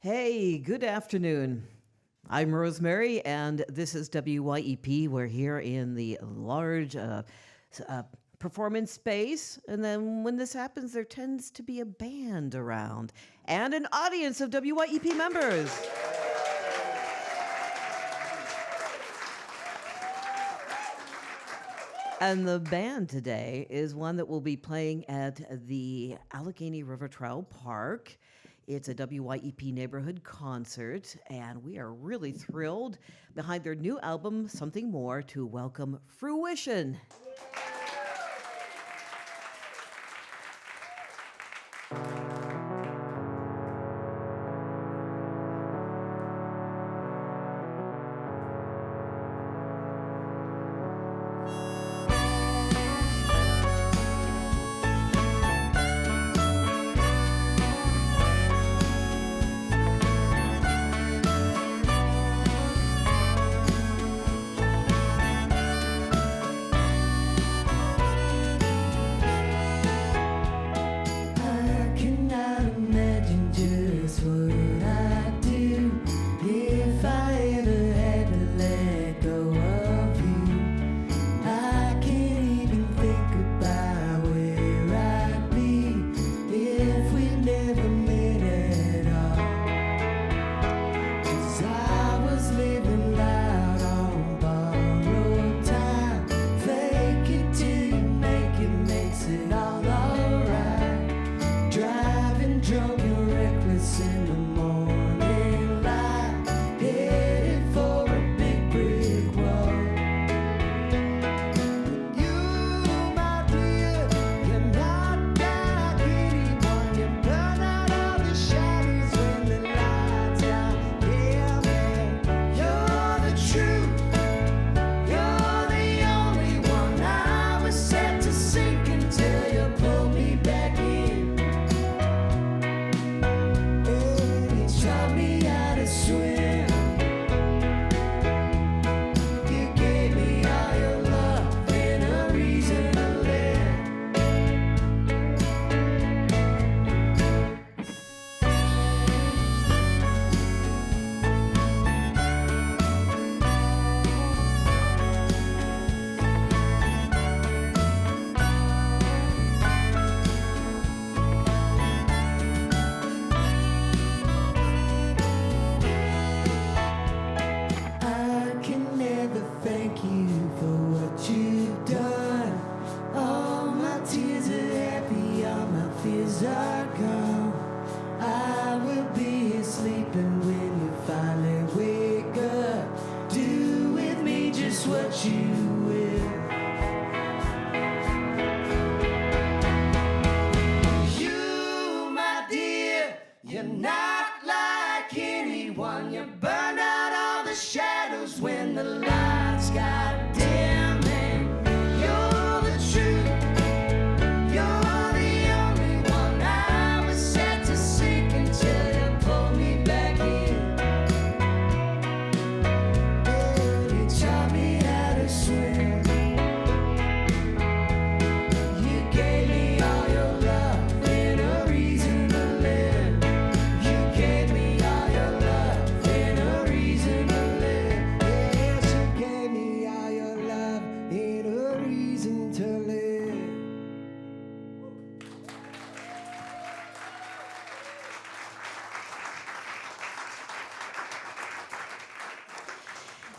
Hey, good afternoon. I'm Rosemary, and this is WYEP. We're here in the large performance space, and then when this happens, there tends to be a band around and an audience of WYEP members. And the band today is one that will be playing at the Allegheny River Trail Park. It's a WYEP neighborhood concert, and we are really thrilled behind their new album, Something More, to welcome Fruition.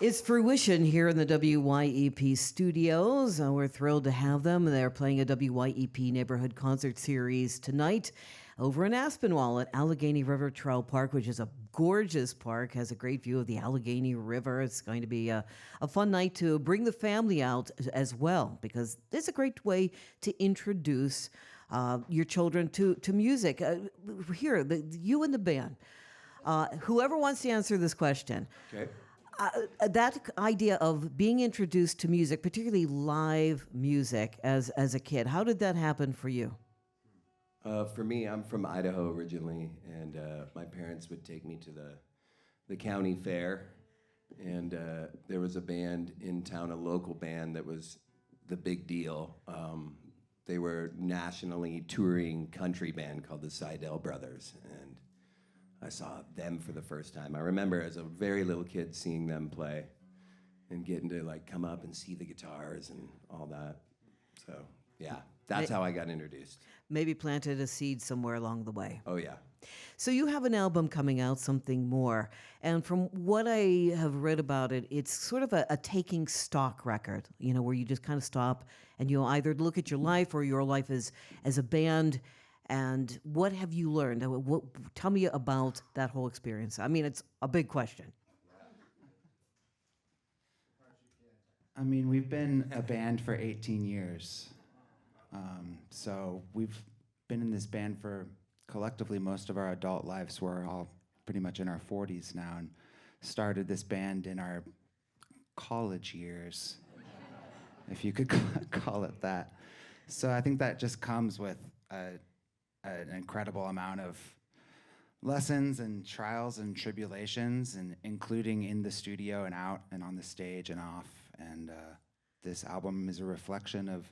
It's Fruition here in the WYEP studios. We're thrilled to have them. They're playing a WYEP neighborhood concert series tonight over in Aspinwall at Allegheny River Trail Park, which is a gorgeous park, has a great view of the Allegheny River. It's going to be a fun night to bring the family out as well, because it's a great way to introduce your children to music. Here, you and the band. Whoever wants to answer this question. Okay. That idea of being introduced to music, particularly live music as a kid, how did that happen for you? For me, I'm from Idaho originally, and my parents would take me to the county fair, and there was a band in town, a local band that was the big deal. They were nationally touring country band called the Seidel Brothers, and I saw them for the first time. I remember as a very little kid seeing them play and getting to like come up and see the guitars and all that. So yeah, that's how I got introduced. Maybe planted a seed somewhere along the way. Oh yeah. So you have an album coming out, Something More. And from what I have read about it, it's sort of a taking stock record, you know, where you just kind of stop and you either look at your life or your life as a band. And what have you learned? Tell me about that whole experience. I mean, it's a big question. I mean, we've been a band for 18 years. So we've been in this band for collectively most of our adult lives. We're all pretty much in our 40s now and started this band in our college years, if you could call it that. So I think that just comes with an incredible amount of lessons and trials and tribulations, and including in the studio and out and on the stage and off. And this album is a reflection of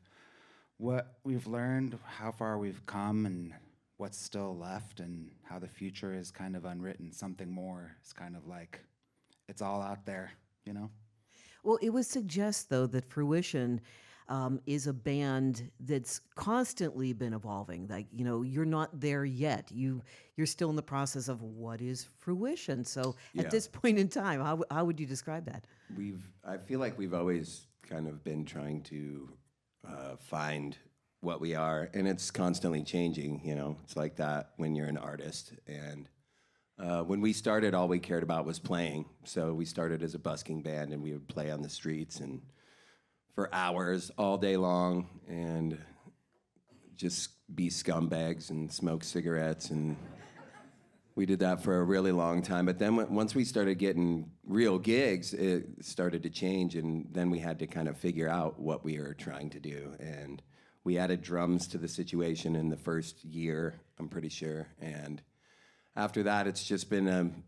what we've learned, how far we've come, and what's still left, and how the future is kind of unwritten. Something more is kind of like, it's all out there, you know? Well, it would suggest, though, that Fruition is a band that's constantly been evolving. Like, you know, you're not there yet. You're still in the process of what is Fruition. So at this point in time, how would you describe that? I feel like we've always kind of been trying to find what we are, and it's constantly changing, you know. It's like that when you're an artist. And when we started, all we cared about was playing. So we started as a busking band, and we would play on the streets and for hours all day long and just be scumbags and smoke cigarettes. And we did that for a really long time. But then once we started getting real gigs, it started to change, and then we had to kind of figure out what we were trying to do. And we added drums to the situation in the first year, I'm pretty sure. And after that, it's just been an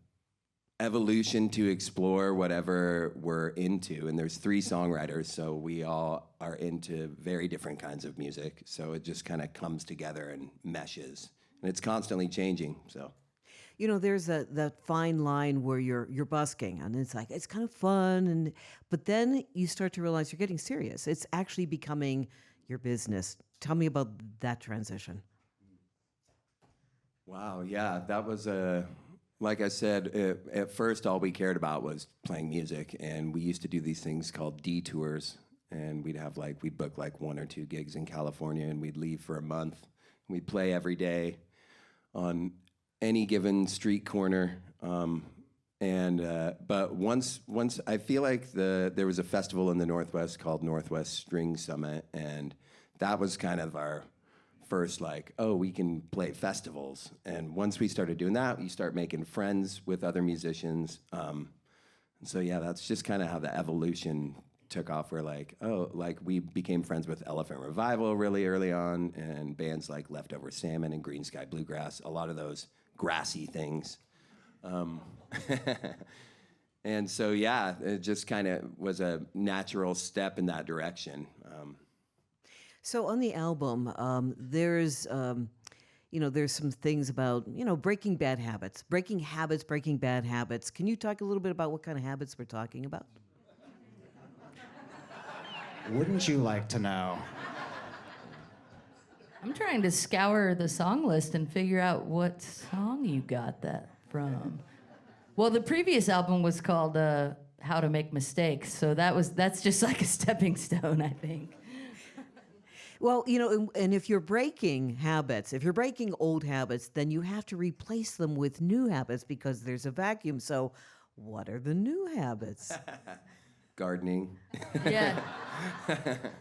evolution to explore whatever we're into. And there's 3 songwriters, so we all are into very different kinds of music. So it just kind of comes together and meshes. And it's constantly changing, so. You know, there's that fine line where you're busking, and it's like, it's kind of fun, but then you start to realize you're getting serious. It's actually becoming your business. Tell me about that transition. Wow, yeah, that was like I said, at first all we cared about was playing music, and we used to do these things called detours, and we'd book like 1 or 2 gigs in California, and we'd leave for a month. We'd play every day on any given street corner. But once I feel like there was a festival in the Northwest called Northwest String Summit, and that was kind of our first we can play festivals. And once we started doing that, we start making friends with other musicians. And so yeah, that's just kind of how the evolution took off. We're we became friends with Elephant Revival really early on, and bands like Leftover Salmon and Green Sky Bluegrass, a lot of those grassy things. And so, yeah, it just kind of was a natural step in that direction. So on the album, there's some things about, breaking bad habits. Breaking bad habits. Can you talk a little bit about what kind of habits we're talking about? Wouldn't you like to know? I'm trying to scour the song list and figure out what song you got that from. Well, the previous album was called How to Make Mistakes, so that's just like a stepping stone, I think. Well, and if you're breaking habits, if you're breaking old habits, then you have to replace them with new habits because there's a vacuum. So what are the new habits? Gardening. Yeah.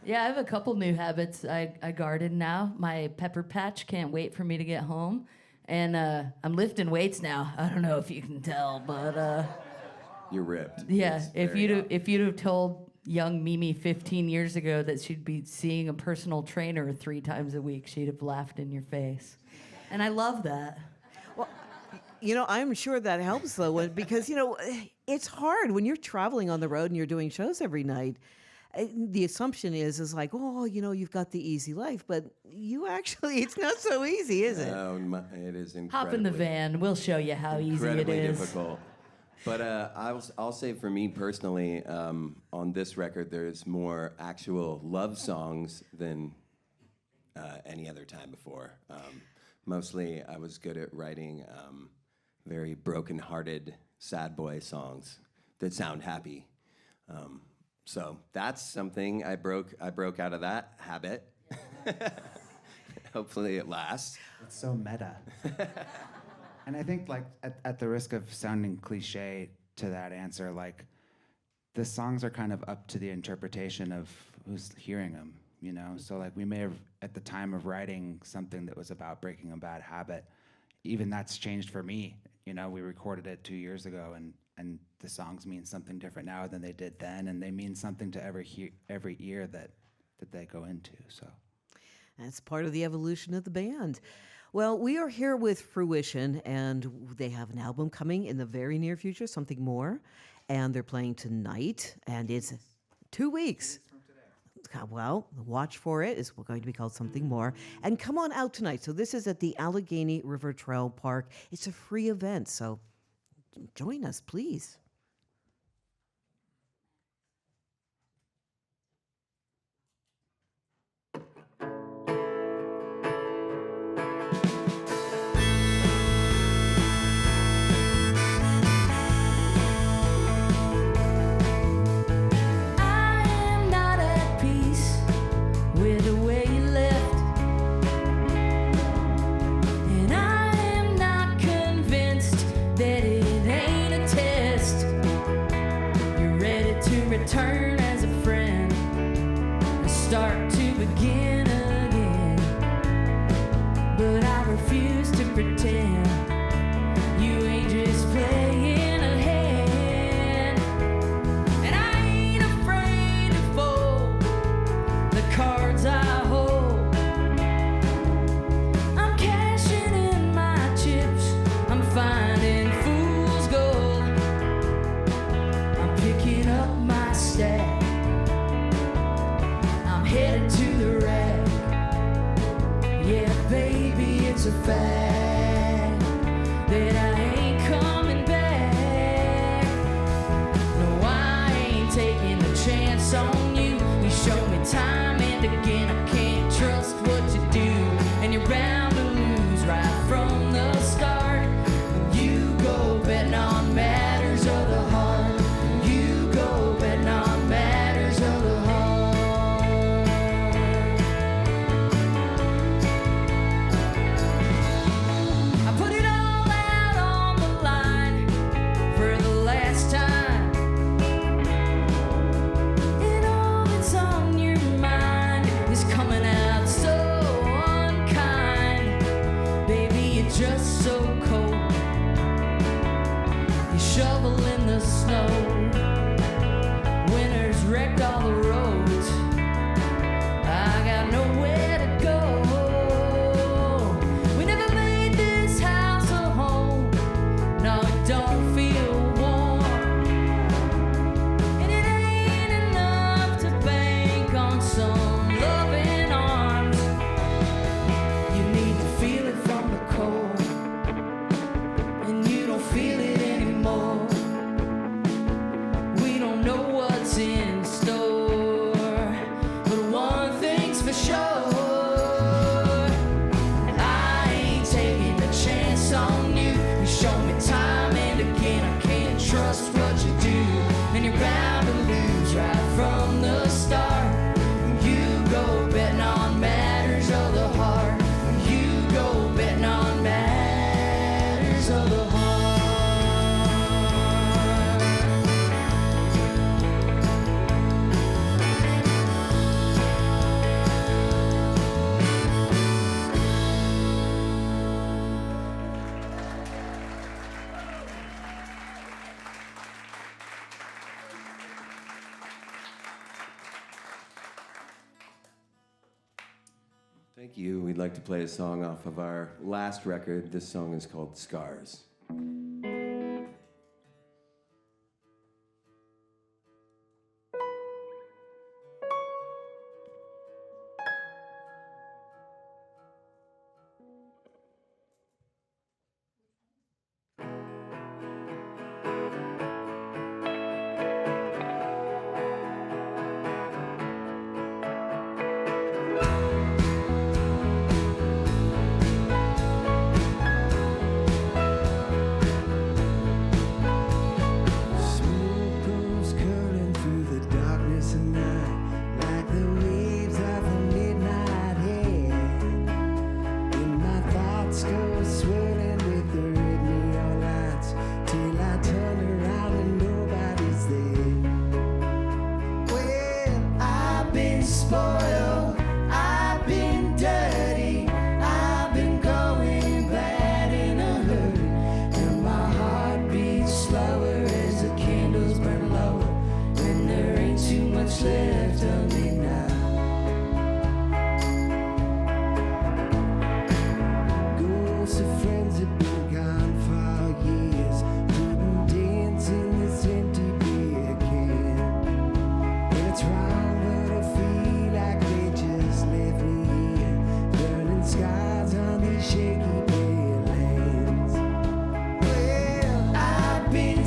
Yeah, I have a couple new habits. I garden now. My pepper patch can't wait for me to get home. And I'm lifting weights now. I don't know if you can tell, but... You're ripped. Yeah, if you'd have told young Mimi 15 years ago that she'd be seeing a personal trainer 3 times a week, she'd have laughed in your face. And I love that. Well, I'm sure that helps, though, because, it's hard when you're traveling on the road and you're doing shows every night. The assumption is like, oh, you've got the easy life, but you actually, it's not so easy, is it? No, it is incredibly. Hop in the van. We'll show you how easy it Incredibly is. difficult. But I'll say for me personally, on this record, there's more actual love songs than any other time before. Mostly, I was good at writing very broken-hearted, sad boy songs that sound happy. So that's something I broke out of that habit. Hopefully it lasts. It's so meta. And I think, like, at the risk of sounding cliche to that answer, like, the songs are kind of up to the interpretation of who's hearing them, So, like, we may have, at the time of writing something that was about breaking a bad habit, even that's changed for me. We recorded it 2 years ago, and the songs mean something different now than they did then, and they mean something to every ear that they go into, so. That's part of the evolution of the band. Well, we are here with Fruition, and they have an album coming in the very near future, Something More, and they're playing tonight, and it's 2 weeks. Well, watch for it. It's going to be called Something More. And come on out tonight. So this is at the Allegheny River Trail Park. It's a free event, so join us, please. Turn as a friend and start to begin again, but I refuse to pretend you ain't just playing a hand, and I ain't afraid to fold the cards I hold. I'm cashing in my chips, I'm finding fool's gold, I'm picking up my stack, I'm headed to the rack. Yeah, baby, it's a fact that I ain't coming back. No, I ain't taking a chance on you. You show me time and again I can't trust what you do, and you're bound to lose right from the start. You go betting on matters of the heart. Just so cold, you shovel in the snow, winter's wrecked all the roads, I got nowhere to go. We never made this house a home, no, it don't feel warm, and it ain't enough to bank on some loving arms. You need to feel it from the cold, feel it anymore. We don't know what's in store, but one thing's for sure, I ain't taking a chance on you. You show me time and again I can't trust what you do, and you're bound to lose right from the start. You go betting on matters of the heart. You go betting on matters of the heart. Thank you. We'd like to play a song off of our last record. This song is called Scars.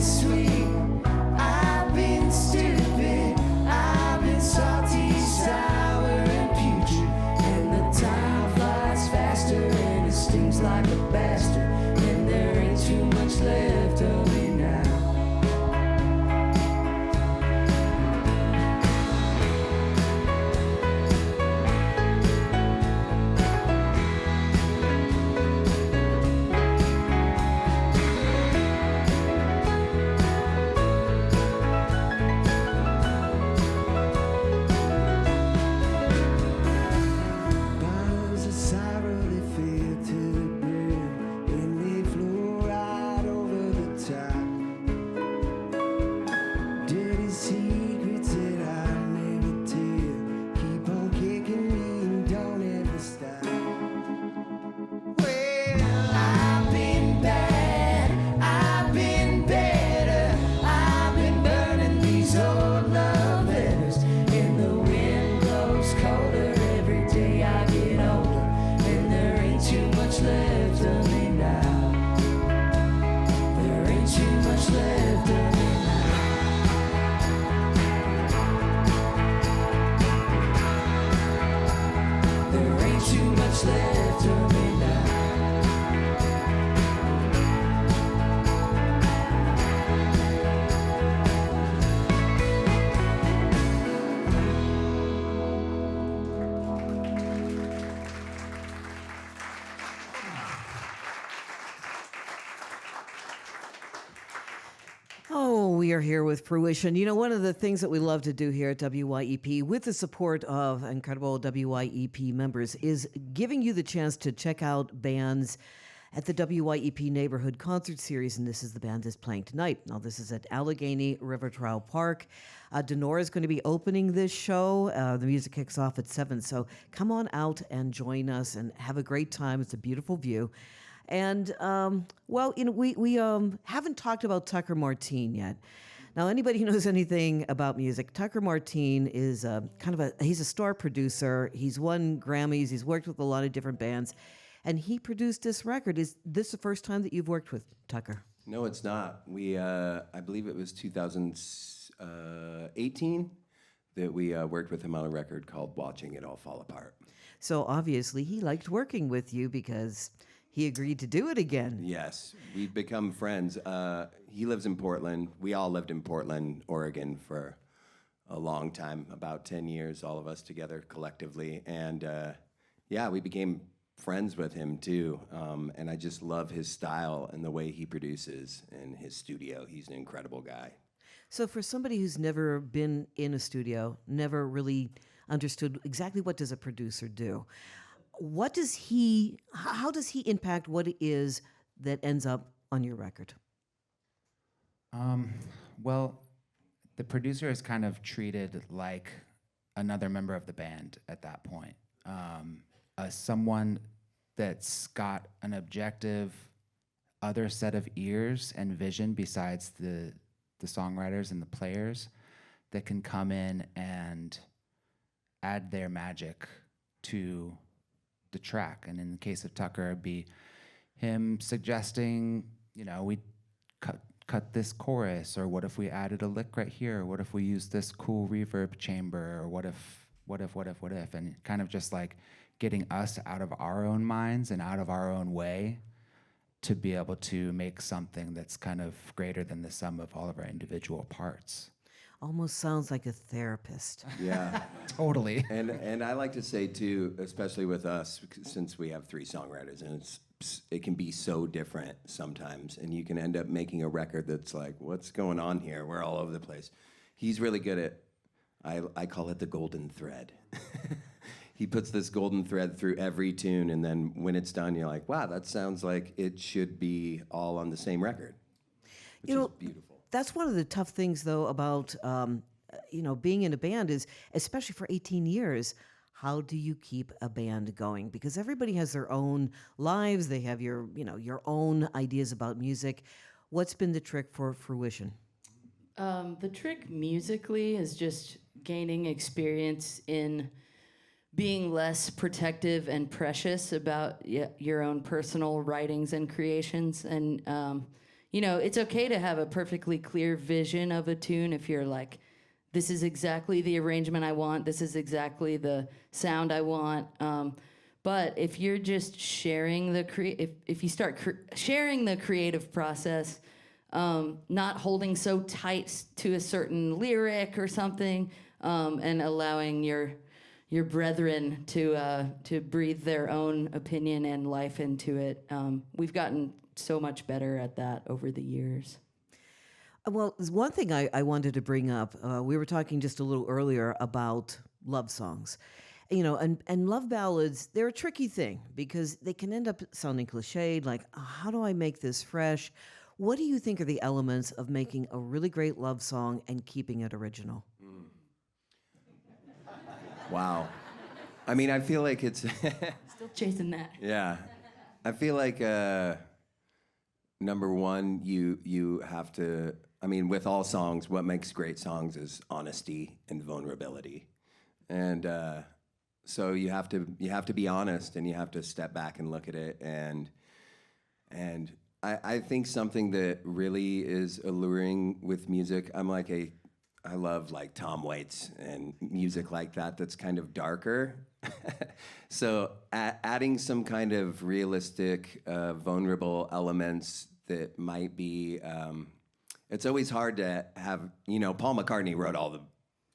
sweet, I've been stupid, I've been salty, sour, and putrid. And the time flies faster, and it stings like a bastard. And there ain't too much left of me now. Bottles of sorrow, they fill to the brim, and they flow right over the top. Dirty secrets that I never tell, keep on kicking me and don't ever stop. Well, I've been bad, I've been better, I've been burning these old love letters, and the wind blows colder every day I get older, and there ain't too much left of me now. There ain't too much left of me now. There ain't too much left of me now. Oh, we are here with Fruition. You know, one of the things that we love to do here at WYEP, with the support of incredible WYEP members, is giving you the chance to check out bands at the WYEP Neighborhood Concert Series, and this is the band that's playing tonight. Now, this is at Allegheny River Trail Park. Denora is going to be opening this show. The music kicks off at 7, so come on out and join us and have a great time. It's a beautiful view. And, well, you know, we haven't talked about Tucker Martine yet. Now, anybody who knows anything about music, Tucker Martine is he's a star producer. He's won Grammys. He's worked with a lot of different bands. And he produced this record. Is this the first time that you've worked with Tucker? No, it's not. We, I believe it was 2018 that we worked with him on a record called Watching It All Fall Apart. So obviously he liked working with you because he agreed to do it again. Yes, we've become friends. He lives in Portland. We all lived in Portland, Oregon for a long time, about 10 years, all of us together collectively. And yeah, we became friends with him too. And I just love his style and the way he produces in his studio. He's an incredible guy. So for somebody who's never been in a studio, never really understood exactly what does a producer do, how does he impact what it is that ends up on your record? Well, the producer is kind of treated like another member of the band at that point. Someone that's got an objective other set of ears and vision besides the songwriters and the players that can come in and add their magic to the track. And in the case of Tucker, it'd be him suggesting, you know, we cut this chorus, or what if we added a lick right here? What if we used this cool reverb chamber? Or what if, and kind of just like getting us out of our own minds and out of our own way to be able to make something that's kind of greater than the sum of all of our individual parts. Almost sounds like a therapist. Yeah. Totally. And I like to say too, especially with us, since we have 3 songwriters, and it can be so different sometimes, and you can end up making a record that's like, what's going on here? We're all over the place. He's really good at, I call it the golden thread. He puts this golden thread through every tune, and then when it's done, you're like, wow, that sounds like it should be all on the same record, which is beautiful. That's one of the tough things, though, about being in a band is, especially for 18 years, how do you keep a band going? Because everybody has their own lives. They have your own ideas about music. What's been the trick for Fruition? The trick musically is just gaining experience in being less protective and precious about your own personal writings and creations. And it's okay to have a perfectly clear vision of a tune if you're like, this is exactly the arrangement I want, this is exactly the sound I want. But if you're just sharing if you start sharing the creative process, not holding so tight to a certain lyric or something, and allowing your brethren to breathe their own opinion and life into it, we've gotten so much better at that over the years. Well, there's one thing I wanted to bring up. We were talking just a little earlier about love songs. And love ballads, they're a tricky thing because they can end up sounding cliched, like, how do I make this fresh? What do you think are the elements of making a really great love song and keeping it original? Wow. I mean, I feel like it's... Still chasing that. Yeah. I feel like, number one, you have to... I mean, with all songs, what makes great songs is honesty and vulnerability. And... so you have to be honest, and you have to step back and look at it, and I think something that really is alluring with music. I love like Tom Waits and music like that that's kind of darker. So adding some kind of realistic, vulnerable elements that might be. It's always hard to have. Paul McCartney wrote all the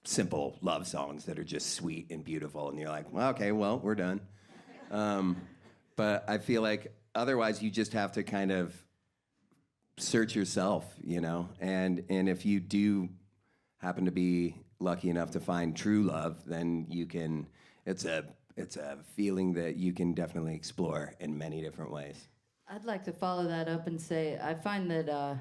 simple love songs that are just sweet and beautiful, and you're like, well, okay, well, we're done. But I feel like otherwise you just have to kind of search yourself, and if you do happen to be lucky enough to find true love, then you can. It's a feeling that you can definitely explore in many different ways. I'd like to follow that up and say I find that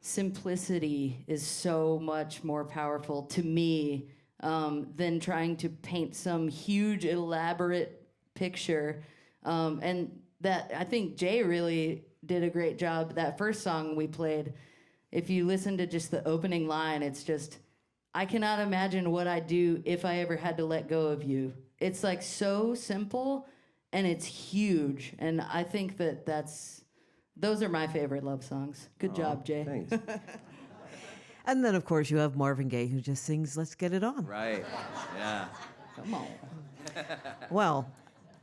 simplicity is so much more powerful to me than trying to paint some huge elaborate picture, and that I think Jay really did a great job. That first song we played, if you listen to just the opening line, it's just, I cannot imagine what I'd do if I ever had to let go of you. It's like so simple and it's huge, and I think those are my favorite love songs. Good job, Jay. Thanks. And then, of course, you have Marvin Gaye, who just sings "Let's Get It On." Right. Yeah. Come on. Well,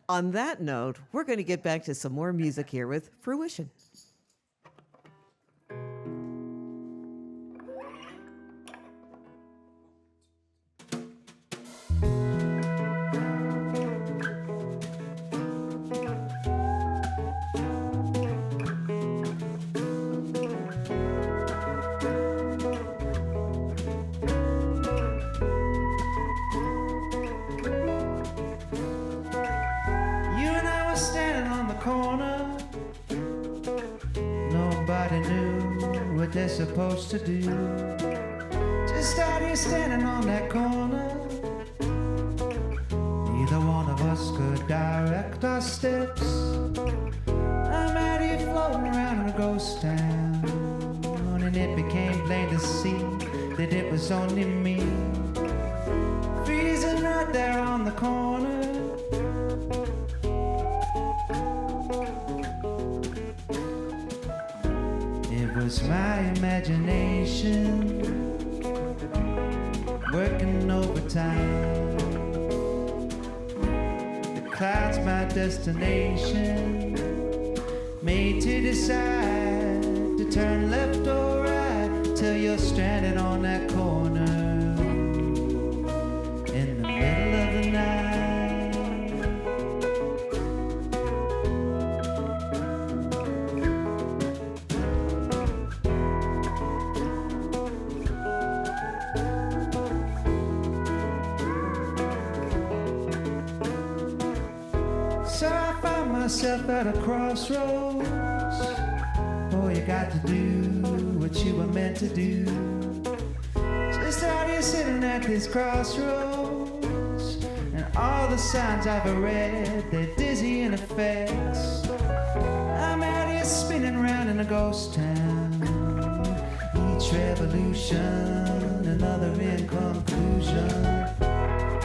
on that note, we're going to get back to some more music here with Fruition. They're supposed to do. Just out here standing on that corner. Neither one of us could direct our steps. I'm out here floating around in a ghost town, and it became plain to see that it was only me, freezing right there on the corner. It was my imagination working overtime. The cloud's my destination, made to decide to turn left or right till you're stranded on that corner in the middle of the night. Myself at a crossroads. Oh, you got to do what you were meant to do. Just out here sitting at this crossroads, and all the signs I've read, they're dizzying effects. I'm out here spinning around in a ghost town. Each revolution, another in conclusion.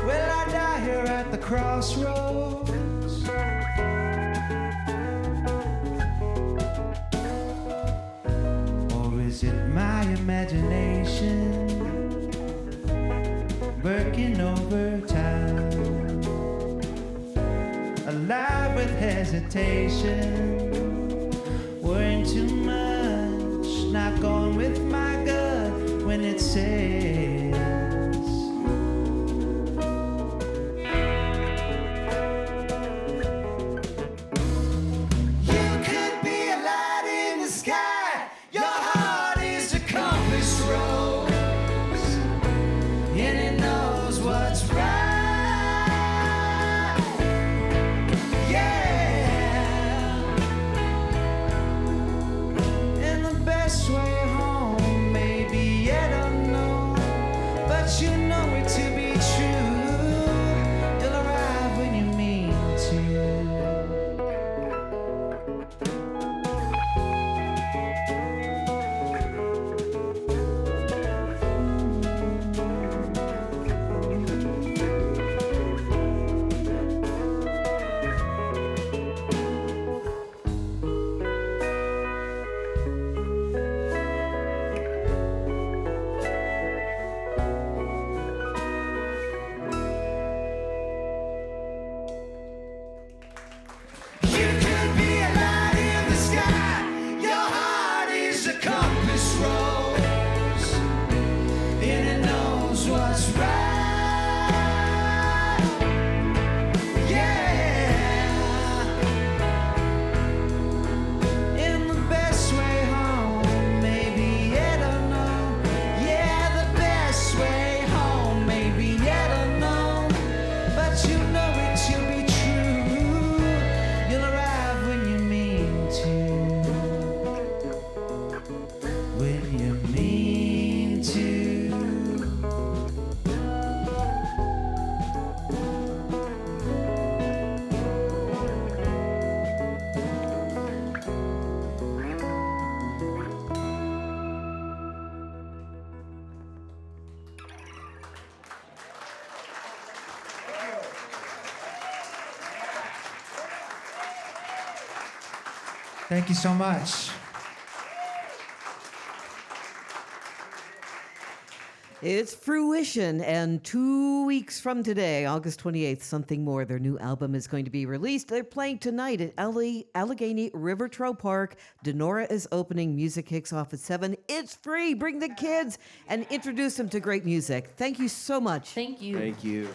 Well, I die here at the crossroads. is it my imagination working overtime? Alive with hesitation, worrying too much, not going with my gut when it says you could be a light in the sky. Your heart is a compass rose, and it knows what's right. Best way home, maybe yet unknown, but you know it to be true. You'll arrive when you mean to. You could be a light in the sky. Your heart is a compass rose, and it knows what's right. Yeah. In the best way home, maybe yet unknown. Yeah, the best way home, maybe yet unknown, but you know it to be true. You'll arrive when you mean to. When you mean to. Thank you so much. It's Fruition, and 2 weeks from today, August 28th, Something More, their new album is going to be released. They're playing tonight at Allegheny River Trail Park. Denora is opening. Music kicks off at 7. It's free. Bring the kids and introduce them to great music. Thank you so much. Thank you. Thank you.